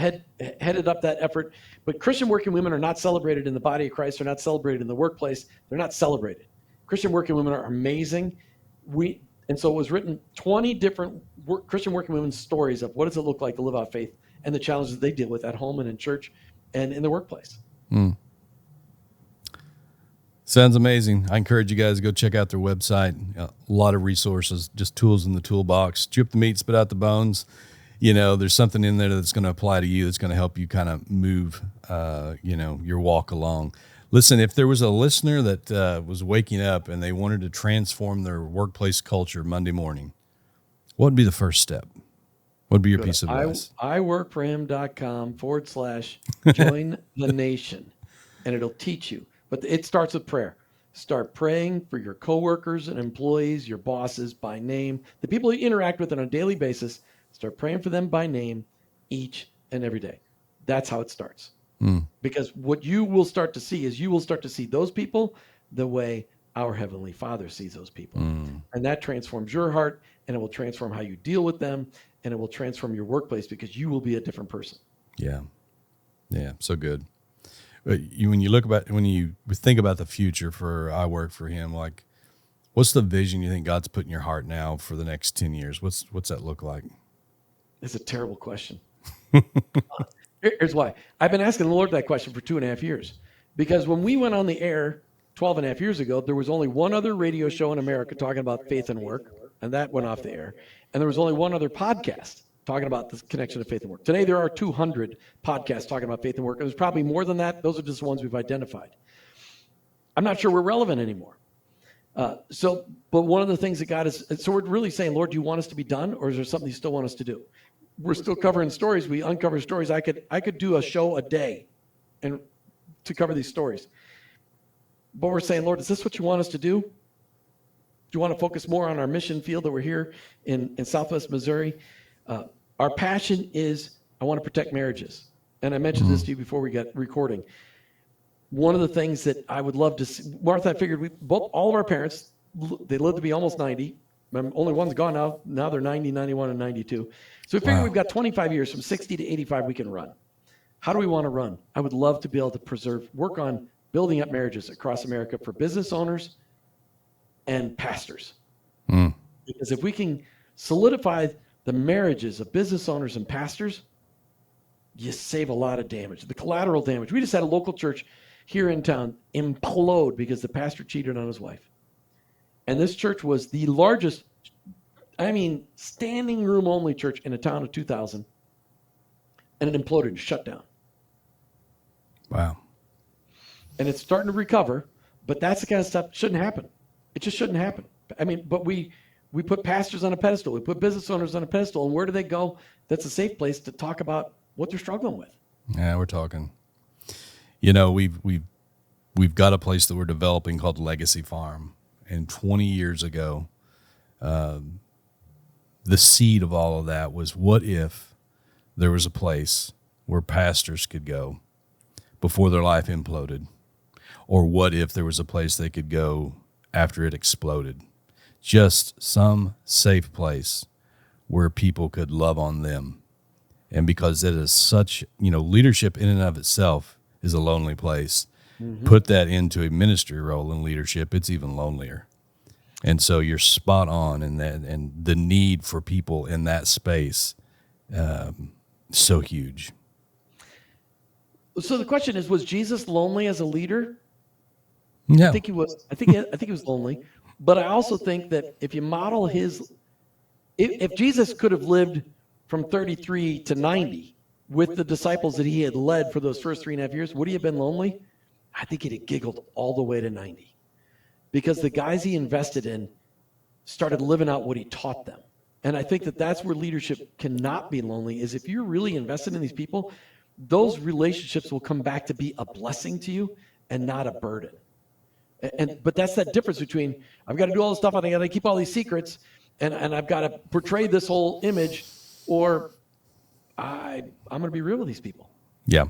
headed up that effort. But Christian working women are not celebrated in the body of Christ. They're not celebrated in the workplace. They're not celebrated. Christian working women are amazing. And so it was written 20 different Christian working women's stories of what does it look like to live out faith and the challenges they deal with at home and in church and in the workplace. Sounds amazing. I encourage you guys to go check out their website. A lot of resources, just tools in the toolbox. Strip the meat, spit out the bones. There's something in there that's going to apply to you, that's going to help you kind of move, your walk along. Listen, if there was a listener that was waking up and they wanted to transform their workplace culture Monday morning, what would be the first step? What would be your piece of advice? iworkforhim.com/join the nation, and it'll teach you. But it starts with prayer. Start praying for your coworkers and employees, your bosses by name, the people you interact with on a daily basis. Start praying for them by name each and every day. That's how it starts. Because what you will start to see is those people the way our Heavenly Father sees those people. And that transforms your heart, and it will transform how you deal with them, and it will transform your workplace because you will be a different person. Yeah. Yeah. So good. When you think about the future for I Work for Him, like, what's the vision you think God's put in your heart now for the next 10 years? What's that look like? It's a terrible question. Here's why. I've been asking the Lord that question for 2.5 years. Because when we went on the air 12.5 years ago, there was only one other radio show in America talking about faith and work, and that went off the air. And there was only one other podcast talking about the connection of faith and work. Today, there are 200 podcasts talking about faith and work. And there's probably more than that. Those are just the ones we've identified. I'm not sure we're relevant anymore. But one of the things that God is, so we're really saying, Lord, do you want us to be done, or is there something you still want us to do? We're still covering stories. We uncover stories. I could do a show a day and to cover these stories. But we're saying, Lord, is this what you want us to do? Do you want to focus more on our mission field that we're here in Southwest Missouri? Our passion is, I want to protect marriages. And I mentioned this to you before we got recording. one of the things that I would love to see, Martha, I figured all of our parents, they lived to be almost 90. Only one's gone now. Now they're 90, 91, and 92. So we figure we've got 25 years from 60 to 85 we can run. How do we want to run? I would love to be able to work on building up marriages across America for business owners and pastors. Because if we can solidify the marriages of business owners and pastors, you save a lot of damage. The collateral damage. We just had a local church here in town implode because the pastor cheated on his wife. And this church was the largest, standing room only church in a town of 2,000. And it imploded and shut down. Wow. And it's starting to recover, but that's the kind of stuff that shouldn't happen. It just shouldn't happen. But we put pastors on a pedestal. We put business owners on a pedestal. And where do they go? That's a safe place to talk about what they're struggling with. Yeah, we're talking. We've got a place that we're developing called Legacy Farm. And 20 years ago, the seed of all of that was, what if there was a place where pastors could go before their life imploded? Or what if there was a place they could go after it exploded? Just some safe place where people could love on them. And because it is such, leadership in and of itself is a lonely place. Mm-hmm. Put that into a ministry role in leadership, it's even lonelier. And so you're spot on in that, and the need for people in that space, so huge. So the question is, was Jesus lonely as a leader? No. I think he was. I think he was lonely. But I also think that if you model if Jesus could have lived from 33 to 90 with the disciples that he had led for those first 3.5 years, would he have been lonely? I think he'd have giggled all the way to 90, because the guys he invested in started living out what he taught them. And I think that that's where leadership cannot be lonely, is if you're really invested in these people, those relationships will come back to be a blessing to you and not a burden. But that's that difference between, I've got to do all this stuff, and I got to keep all these secrets, and I've got to portray this whole image, or I'm going to be real with these people. Yeah.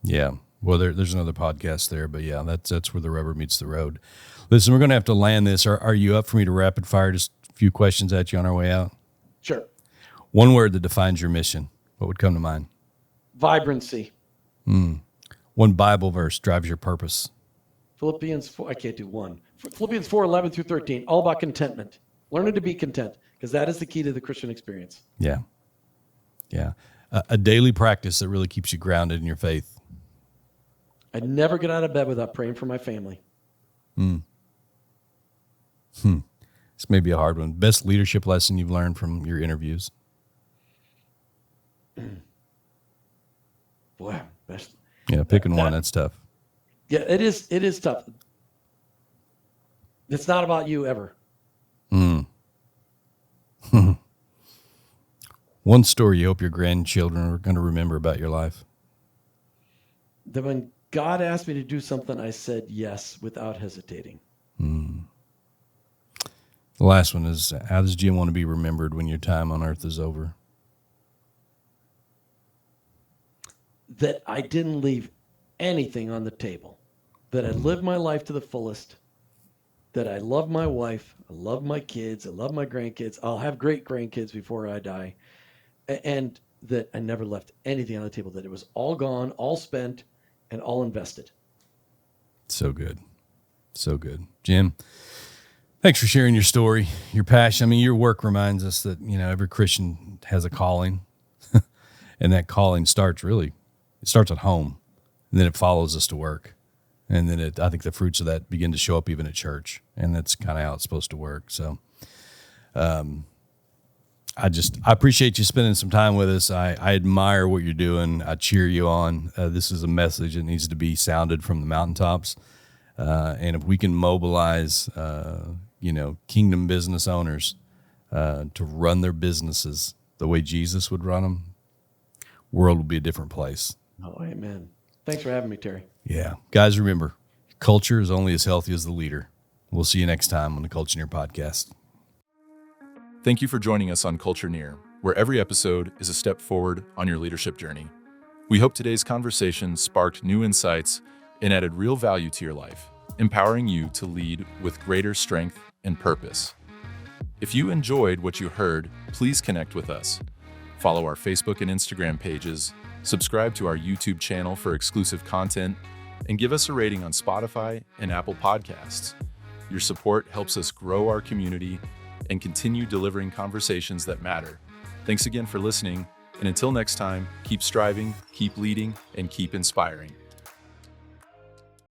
Yeah. Well, there's another podcast there, but yeah, that's where the rubber meets the road. Listen, we're going to have to land this. Are you up for me to rapid fire just a few questions at you on our way out? Sure. One word that defines your mission. What would come to mind? Vibrancy. One Bible verse drives your purpose. Philippians 4, I can't do one. Philippians 4:11 through 13, all about contentment. Learning to be content, because that is the key to the Christian experience. Yeah. Yeah. A daily practice that really keeps you grounded in your faith. I never get out of bed without praying for my family. This may be a hard one. Best leadership lesson you've learned from your interviews? Boy, best. Yeah, picking one, that's tough. Yeah, it is. It is tough. It's not about you ever. One story you hope your grandchildren are going to remember about your life? That when God asked me to do something, I said yes without hesitating. The last one is, how does Jim want to be remembered when your time on earth is over? That I didn't leave anything on the table. That I lived my life to the fullest. That I love my wife. I love my kids. I love my grandkids. I'll have great grandkids before I die. And that I never left anything on the table. That it was all gone, all spent, and all invested. So good. So good. Jim, thanks for sharing your story, your passion. I mean, your work reminds us that, every Christian has a calling. And that calling starts at home. And then it follows us to work. And then I think the fruits of that begin to show up even at church. And that's kind of how it's supposed to work. So I appreciate you spending some time with us. I admire what you're doing. I cheer you on. This is a message that needs to be sounded from the mountaintops. And if we can mobilize, kingdom business owners to run their businesses the way Jesus would run them, world will be a different place. Oh, amen. Thanks for having me, Terry. Yeah. Guys, remember, culture is only as healthy as the leader. We'll see you next time on the Culture-neer podcast. Thank you for joining us on Culture-neer, where every episode is a step forward on your leadership journey. We hope today's conversation sparked new insights and added real value to your life, empowering you to lead with greater strength and purpose. If you enjoyed what you heard, please connect with us. Follow our Facebook and Instagram pages, subscribe to our YouTube channel for exclusive content, and give us a rating on Spotify and Apple Podcasts. Your support helps us grow our community and continue delivering conversations that matter. Thanks again for listening, and until next time, keep striving, keep leading, and keep inspiring.